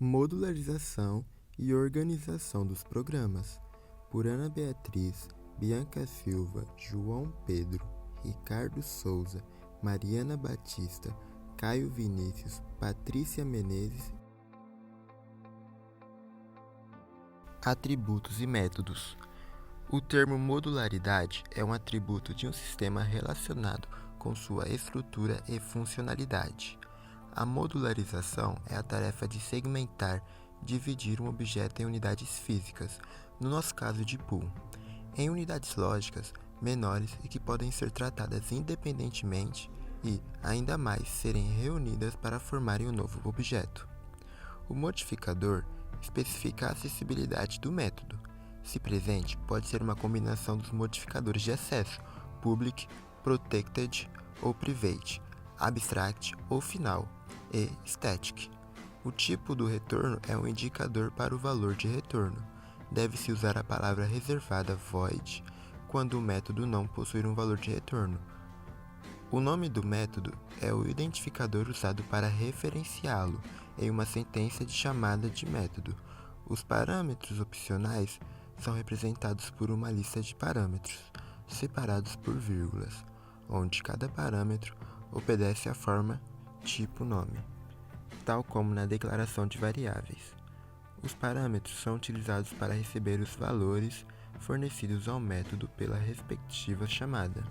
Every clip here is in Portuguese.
Modularização e organização dos programas, por Ana Beatriz, Bianca Silva, João Pedro, Ricardo Souza, Mariana Batista, Caio Vinícius, Patrícia Menezes. Atributos e métodos. O termo modularidade é um atributo de um sistema relacionado com sua estrutura e funcionalidade. A modularização é a tarefa de segmentar, dividir um objeto em unidades físicas, no nosso caso de pool, em unidades lógicas menores e que podem ser tratadas independentemente e, ainda mais, serem reunidas para formarem um novo objeto. O modificador especifica a acessibilidade do método. Se presente, pode ser uma combinação dos modificadores de acesso, public, protected ou private, abstract ou final, e static. O tipo do retorno é um indicador para o valor de retorno. Deve-se usar a palavra reservada void quando o método não possuir um valor de retorno. O nome do método é o identificador usado para referenciá-lo em uma sentença de chamada de método. Os parâmetros opcionais são representados por uma lista de parâmetros, separados por vírgulas, onde cada parâmetro obedece à forma tipo-nome, tal como na declaração de variáveis. Os parâmetros são utilizados para receber os valores fornecidos ao método pela respectiva chamada.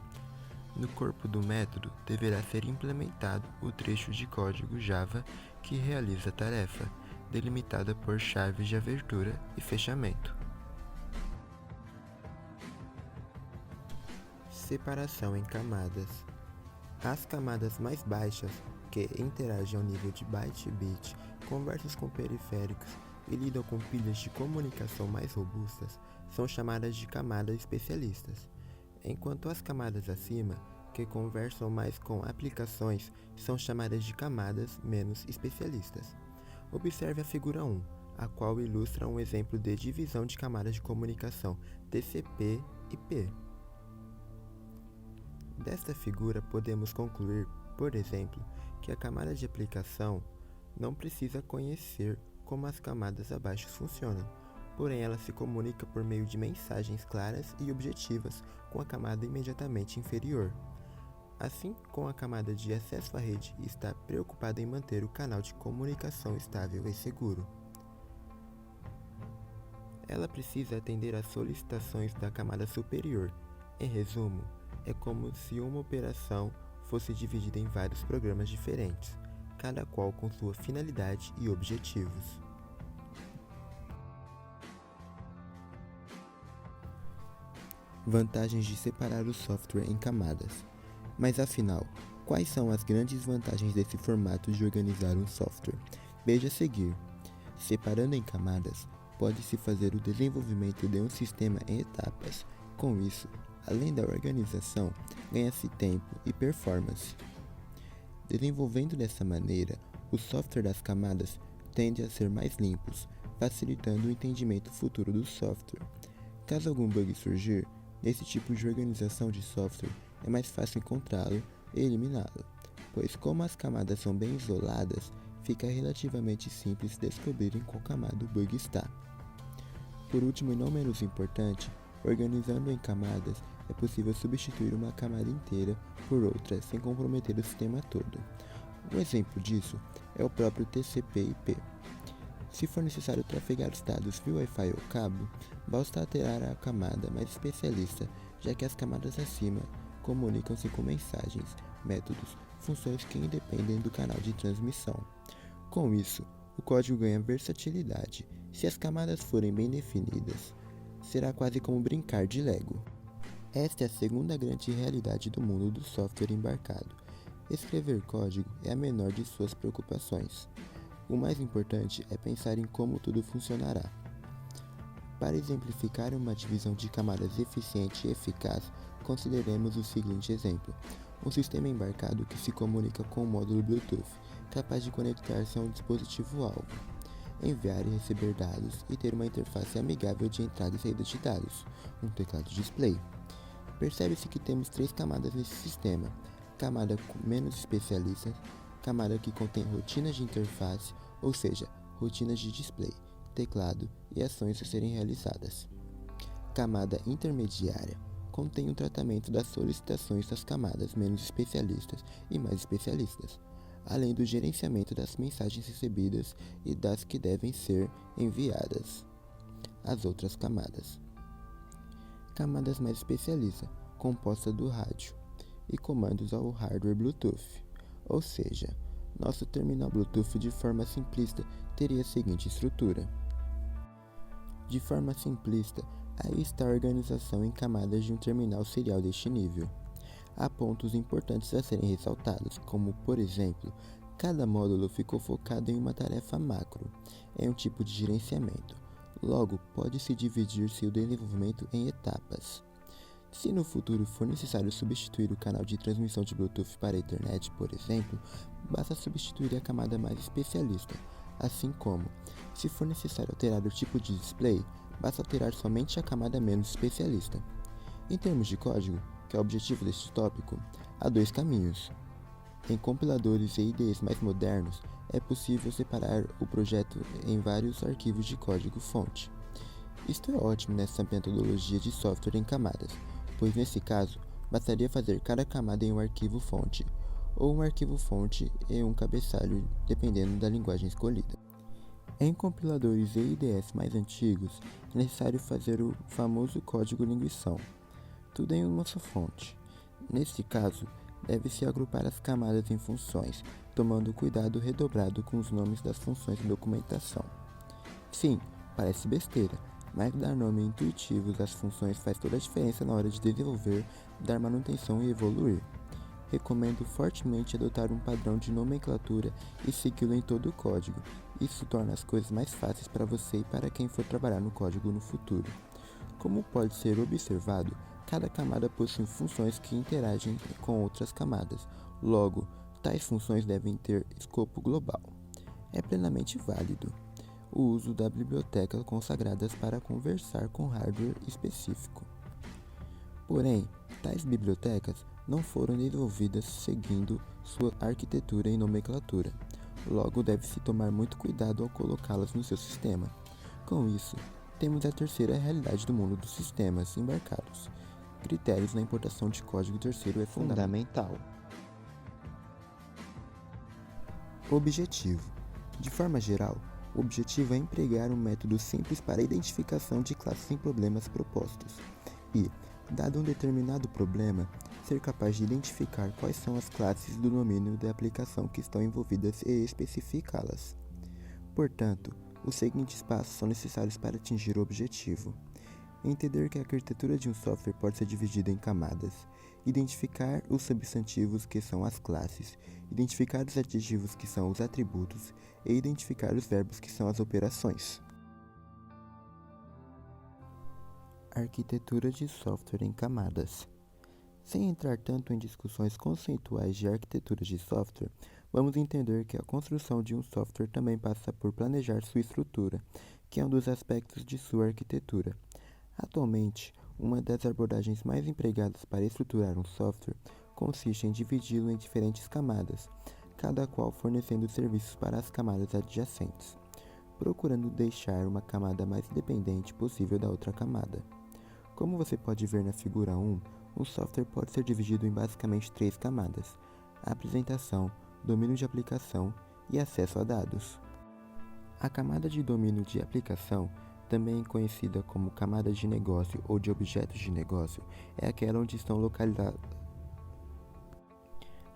No corpo do método deverá ser implementado o trecho de código Java que realiza a tarefa, delimitada por chaves de abertura e fechamento. Separação em camadas. As camadas mais baixas, que interagem ao nível de byte-bit, conversam com periféricos e lidam com pilhas de comunicação mais robustas, são chamadas de camadas especialistas, enquanto as camadas acima, que conversam mais com aplicações, são chamadas de camadas menos especialistas. Observe a figura 1, a qual ilustra um exemplo de divisão de camadas de comunicação TCP/IP. Desta figura podemos concluir, por exemplo, que a camada de aplicação não precisa conhecer como as camadas abaixo funcionam, porém ela se comunica por meio de mensagens claras e objetivas com a camada imediatamente inferior. Assim, com a camada de acesso à rede está preocupada em manter o canal de comunicação estável e seguro. Ela precisa atender às solicitações da camada superior. Em resumo, é como se uma operação fosse dividida em vários programas diferentes, cada qual com sua finalidade e objetivos. Vantagens de separar o software em camadas. Mas afinal, quais são as grandes vantagens desse formato de organizar um software? Veja a seguir. Separando em camadas, pode-se fazer o desenvolvimento de um sistema em etapas. Com isso, além da organização, ganha-se tempo e performance. Desenvolvendo dessa maneira, o software das camadas tende a ser mais limpos, facilitando o entendimento futuro do software. Caso algum bug surgir, nesse tipo de organização de software, é mais fácil encontrá-lo e eliminá-lo, pois como as camadas são bem isoladas, fica relativamente simples descobrir em qual camada o bug está. Por último e não menos importante, organizando em camadas, é possível substituir uma camada inteira por outra sem comprometer o sistema todo. Um exemplo disso é o próprio TCP/IP. Se for necessário trafegar os dados via Wi-Fi ou cabo, basta alterar a camada mais especialista, já que as camadas acima comunicam-se com mensagens, métodos, funções que independem do canal de transmissão. Com isso, o código ganha versatilidade. Se as camadas forem bem definidas, será quase como brincar de Lego. Esta é a segunda grande realidade do mundo do software embarcado. Escrever código é a menor de suas preocupações. O mais importante é pensar em como tudo funcionará. Para exemplificar uma divisão de camadas eficiente e eficaz, consideremos o seguinte exemplo. Um sistema embarcado que se comunica com um módulo Bluetooth, capaz de conectar-se a um dispositivo-alvo, enviar e receber dados e ter uma interface amigável de entrada e saída de dados, um teclado display. Percebe-se que temos 3 camadas nesse sistema: camada menos especialista, camada que contém rotinas de interface, ou seja, rotinas de display, teclado e ações a serem realizadas. Camada intermediária contém o tratamento das solicitações das camadas menos especialistas e mais especialistas, além do gerenciamento das mensagens recebidas e das que devem ser enviadas às outras camadas. Camadas mais especialistas, composta do rádio e comandos ao hardware Bluetooth, ou seja, nosso terminal Bluetooth de forma simplista teria a seguinte estrutura. De forma simplista, aí está a organização em camadas de um terminal serial deste nível. Há pontos importantes a serem ressaltados, como, por exemplo, cada módulo ficou focado em uma tarefa macro, em um tipo de gerenciamento. Logo, pode-se dividir seu desenvolvimento em etapas. Se no futuro for necessário substituir o canal de transmissão de Bluetooth para a internet, por exemplo, basta substituir a camada mais especialista. Assim como, se for necessário alterar o tipo de display, basta alterar somente a camada menos especialista. Em termos de código, que é o objetivo deste tópico, há dois caminhos. Em compiladores e IDEs mais modernos, é possível separar o projeto em vários arquivos de código-fonte. Isto é ótimo nessa metodologia de software em camadas, pois nesse caso, bastaria fazer cada camada em um arquivo-fonte, ou um arquivo-fonte em um cabeçalho, dependendo da linguagem escolhida. Em compiladores e IDEs mais antigos, é necessário fazer o famoso código linguição, tudo em uma só fonte. Nesse caso, deve-se agrupar as camadas em funções, tomando cuidado redobrado com os nomes das funções de documentação. Sim, parece besteira, mas dar nome intuitivos às funções faz toda a diferença na hora de desenvolver, dar manutenção e evoluir. Recomendo fortemente adotar um padrão de nomenclatura e segui-lo em todo o código. Isso torna as coisas mais fáceis para você e para quem for trabalhar no código no futuro. Como pode ser observado, cada camada possui funções que interagem com outras camadas. Logo, tais funções devem ter escopo global. É plenamente válido o uso da biblioteca consagradas para conversar com hardware específico. Porém, tais bibliotecas não foram desenvolvidas seguindo sua arquitetura e nomenclatura. Logo, deve-se tomar muito cuidado ao colocá-las no seu sistema. Com isso, temos a terceira realidade do mundo dos sistemas embarcados. Critérios na importação de código terceiro é fundamental. Objetivo. De forma geral, o objetivo é empregar um método simples para a identificação de classes sem problemas propostos e, dado um determinado problema, ser capaz de identificar quais são as classes do domínio da aplicação que estão envolvidas e especificá-las. Portanto, os seguintes passos são necessários para atingir o objetivo. Entender que a arquitetura de um software pode ser dividida em camadas, identificar os substantivos que são as classes, identificar os adjetivos que são os atributos e identificar os verbos que são as operações. Arquitetura de software em camadas. Sem entrar tanto em discussões conceituais de arquitetura de software, vamos entender que a construção de um software também passa por planejar sua estrutura, que é um dos aspectos de sua arquitetura. Atualmente, uma das abordagens mais empregadas para estruturar um software consiste em dividi-lo em diferentes camadas, cada qual fornecendo serviços para as camadas adjacentes, procurando deixar uma camada mais independente possível da outra camada. Como você pode ver na figura 1, um software pode ser dividido em basicamente 3 camadas: apresentação, domínio de aplicação e acesso a dados. A camada de domínio de aplicação, também conhecida como camada de negócio ou de objetos de negócio, é aquela onde estão localizados.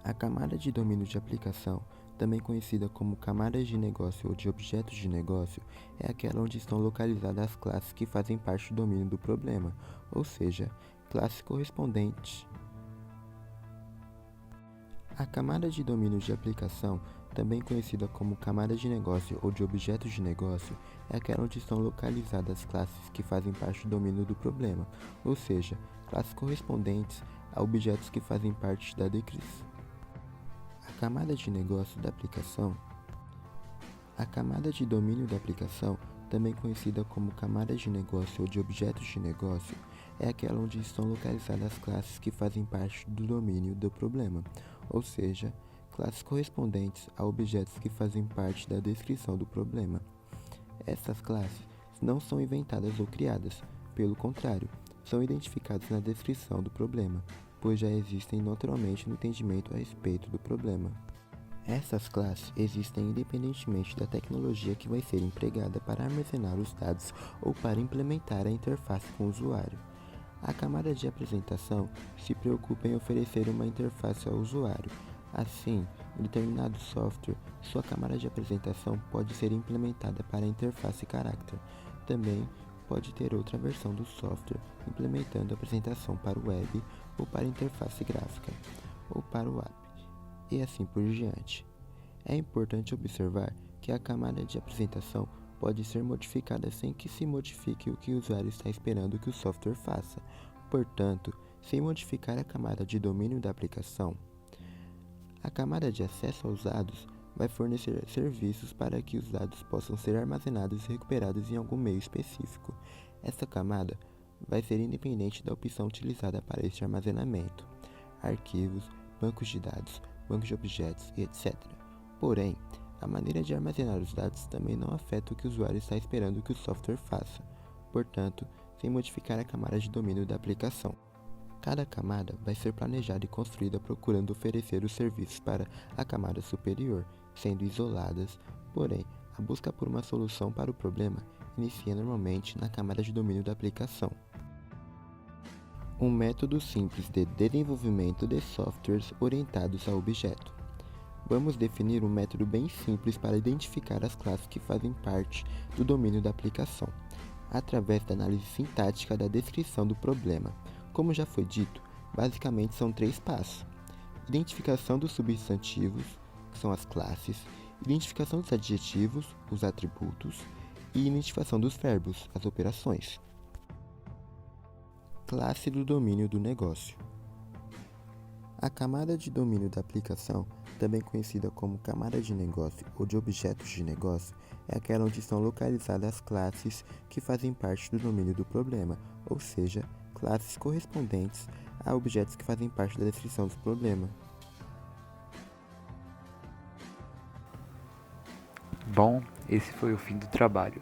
A camada de domínio de aplicação, também conhecida como camada de negócio ou de objetos de negócio, é aquela onde estão localizadas as classes que fazem parte do domínio do problema, ou seja, classes correspondentes. A camada de domínio de aplicação, também conhecida como camada de negócio ou de objetos de negócio, é aquela onde estão localizadas as classes que fazem parte do domínio do problema, ou seja, classes correspondentes a objetos que fazem parte da descrição. A camada de negócio da aplicação. A camada de domínio da aplicação, também conhecida como camada de negócio ou de objetos de negócio, é aquela onde estão localizadas as classes que fazem parte do domínio do problema, ou seja, classes correspondentes a objetos que fazem parte da descrição do problema. Essas classes não são inventadas ou criadas, pelo contrário, são identificadas na descrição do problema, pois já existem naturalmente no entendimento a respeito do problema. Essas classes existem independentemente da tecnologia que vai ser empregada para armazenar os dados ou para implementar a interface com o usuário. A camada de apresentação se preocupa em oferecer uma interface ao usuário. Assim, em determinado software, sua camada de apresentação pode ser implementada para a interface character. Também pode ter outra versão do software implementando a apresentação para o web ou para a interface gráfica, ou para o app, e assim por diante. É importante observar que a camada de apresentação pode ser modificada sem que se modifique o que o usuário está esperando que o software faça. Portanto, sem modificar a camada de domínio da aplicação, a camada de acesso aos dados vai fornecer serviços para que os dados possam ser armazenados e recuperados em algum meio específico. Essa camada vai ser independente da opção utilizada para este armazenamento, arquivos, bancos de dados, bancos de objetos e etc. Porém, a maneira de armazenar os dados também não afeta o que o usuário está esperando que o software faça, portanto, sem modificar a camada de domínio da aplicação. Cada camada vai ser planejada e construída procurando oferecer os serviços para a camada superior, sendo isoladas, porém, a busca por uma solução para o problema inicia normalmente na camada de domínio da aplicação. Um método simples de desenvolvimento de softwares orientados a objeto. Vamos definir um método bem simples para identificar as classes que fazem parte do domínio da aplicação, através da análise sintática da descrição do problema. Como já foi dito, basicamente são 3 passos: identificação dos substantivos, que são as classes, identificação dos adjetivos, os atributos, e identificação dos verbos, as operações. Classe do domínio do negócio. A camada de domínio da aplicação, também conhecida como camada de negócio ou de objetos de negócio, é aquela onde estão localizadas as classes que fazem parte do domínio do problema, ou seja, classes correspondentes a objetos que fazem parte da descrição do problema. Bom, esse foi o fim do trabalho.